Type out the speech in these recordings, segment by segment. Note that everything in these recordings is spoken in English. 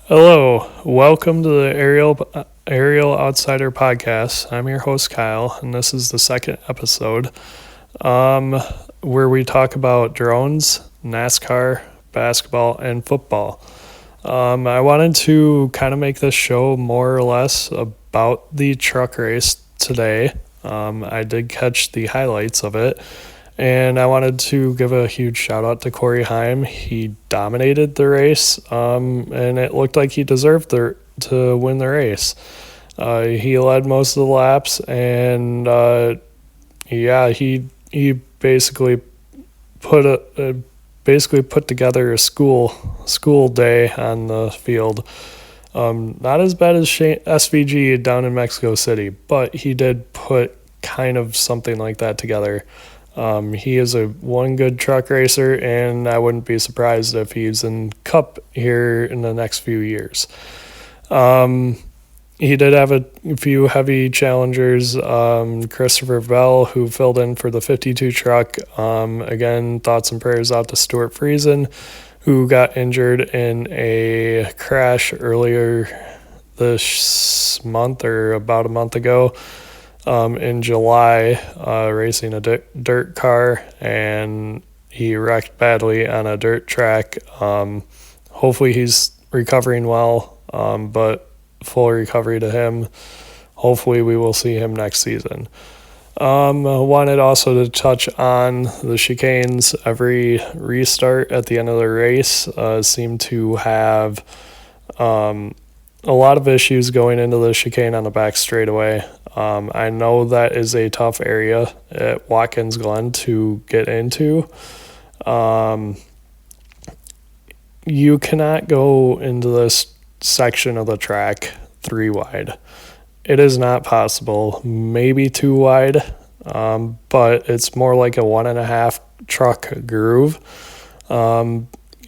Hello, welcome to the Aerial Outsider Podcast. I'm your host Kyle, and this is the second episode, where we talk about drones, NASCAR, basketball, and football. I wanted to kind of make this show more or less about the truck race today. I did catch the highlights of it. And I wanted to give a huge shout out to Corey Heim. He dominated the race, and it looked like he deserved to win the race. He led most of the laps, and he basically put together a school day on the field. Not as bad as SVG down in Mexico City, but he did put kind of something like that together. He is one good truck racer, and I wouldn't be surprised if he's in Cup here in the next few years. He did have a few heavy challengers. Christopher Bell, who filled in for the 52 truck. Again, thoughts and prayers out to Stuart Friesen, who got injured in a crash earlier this month or about a month ago. In July, racing a dirt car, and he wrecked badly on a dirt track. Hopefully he's recovering well, but full recovery to him. Hopefully we will see him next season. I wanted also to touch on the chicanes. Every restart at the end of the race seemed to have a lot of issues going into the chicane on the back straightaway. I know that is a tough area at Watkins Glen to get into. You cannot go into this section of the track 3 wide. It is not possible. Maybe 2 wide, but it's more like a 1.5 truck groove.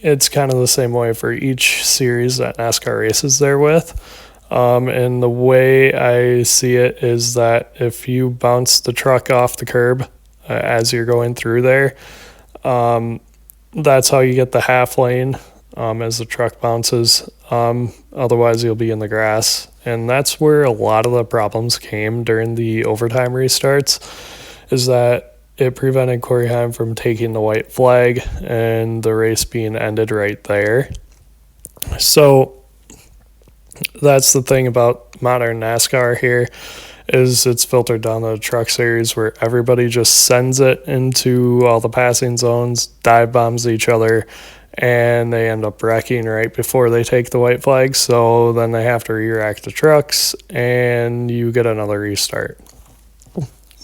It's kind of the same way for each series that NASCAR races there with. And the way I see it is that if you bounce the truck off the curb as you're going through there, that's how you get the half lane as the truck bounces. Otherwise, you'll be in the grass. And that's where a lot of the problems came during the overtime restarts, is that it prevented Corey Heim from taking the white flag and the race being ended right there. So that's the thing about modern NASCAR here, is it's filtered down the truck series where everybody just sends it into all the passing zones, dive bombs each other, and they end up wrecking right before they take the white flag. So then they have to re-rack the trucks, and you get another restart.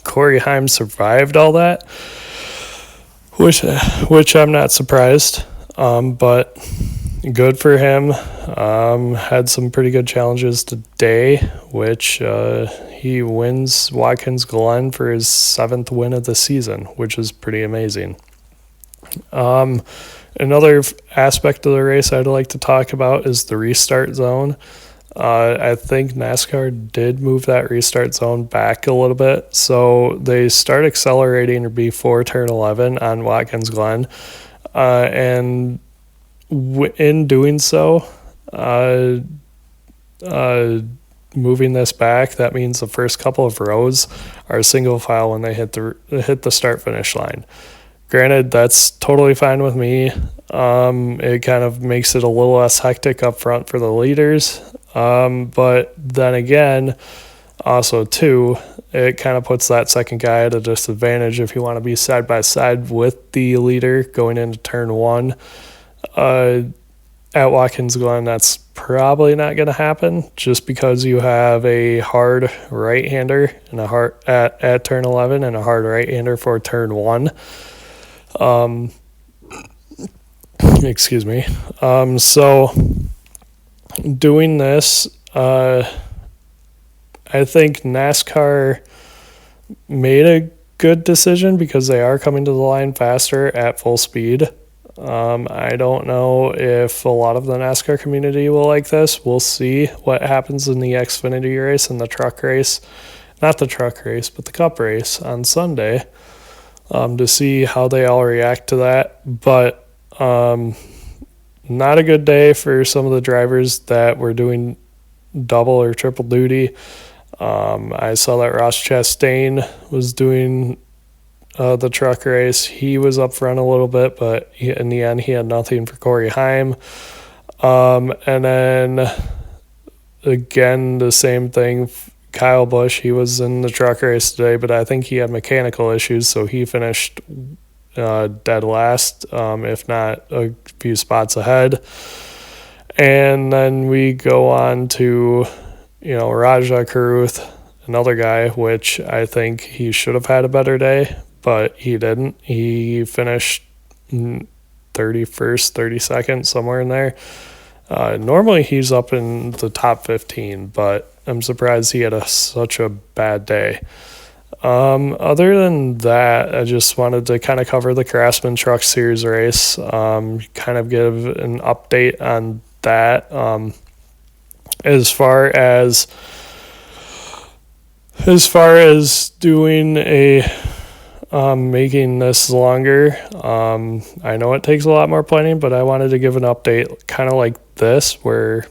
Corey Heim survived all that, which I'm not surprised, but good for him. Had some pretty good challenges today, which he wins Watkins Glen for his 7th win of the season, which is pretty amazing. Another aspect of the race I'd like to talk about is the restart zone. I think NASCAR did move that restart zone back a little bit. So they start accelerating before turn 11 on Watkins Glen. And in doing so, moving this back, that means the first couple of rows are single file when they hit the start finish line. Granted, that's totally fine with me. It kind of makes it a little less hectic up front for the leaders. But then again, also too, it kind of puts that second guy at a disadvantage if you want to be side by side with the leader going into turn 1. At Watkins Glen, that's probably not going to happen, just because you have a hard right-hander and a hard at turn 11 and a hard right-hander for turn 1. Excuse me. So doing this, I think NASCAR made a good decision because they are coming to the line faster at full speed. I don't know if a lot of the NASCAR community will like this. We'll see what happens in the Xfinity race and the truck race. Not the truck race, but the Cup race on Sunday, to see how they all react to that. But not a good day for some of the drivers that were doing double or triple duty. I saw that Ross Chastain was doing the truck race. He was up front a little bit, but in the end, he had nothing for Corey Heim. And then again, the same thing. Kyle Busch, he was in the truck race today, but I think he had mechanical issues, so he finished dead last, if not a few spots ahead. And then we go on to, Raja Karuth, another guy, which I think he should have had a better day, but he didn't. He finished 31st, 32nd, somewhere in there. Normally he's up in the top 15, but I'm surprised he had such a bad day. Other than that, I just wanted to kind of cover the Craftsman Truck Series race, kind of give an update on that. As far as doing making this longer, I know it takes a lot more planning, but I wanted to give an update kind of like this, where,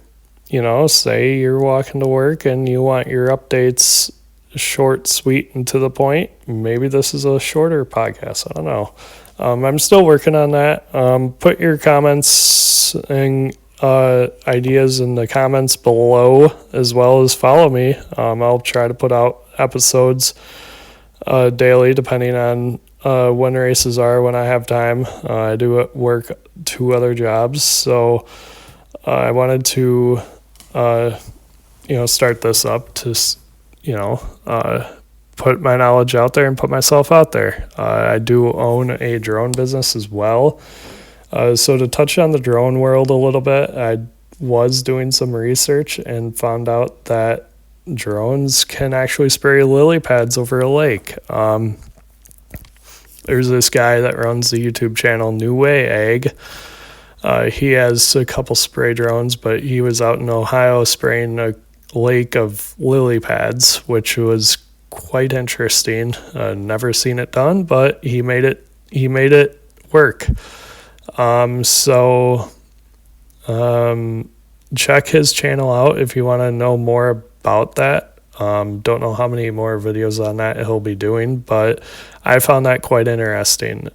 say you're walking to work and you want your updates short, sweet, and to the point. Maybe this is a shorter podcast. I don't know. I'm still working on that. Put your comments and ideas in the comments below, as well as follow me. I'll try to put out episodes daily, depending on when races are, when I have time. I do work 2 other jobs, so I wanted to start this up to put my knowledge out there and put myself out there. I do own a drone business as well. So to touch on the drone world a little bit, I was doing some research and found out that drones can actually spray lily pads over a lake. There's this guy that runs the YouTube channel New Way Ag. He has a couple spray drones, but he was out in Ohio spraying a lake of lily pads, which was quite interesting. Never seen it done, but he made it work. Check his channel out if you want to know more about that. Don't know how many more videos on that he'll be doing, but I found that quite interesting.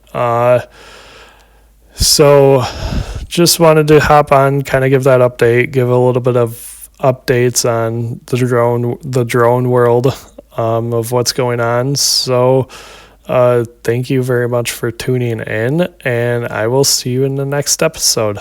So just wanted to hop on, kind of give that update, give a little bit of updates on the drone world, of what's going on. So thank you very much for tuning in, and I will see you in the next episode.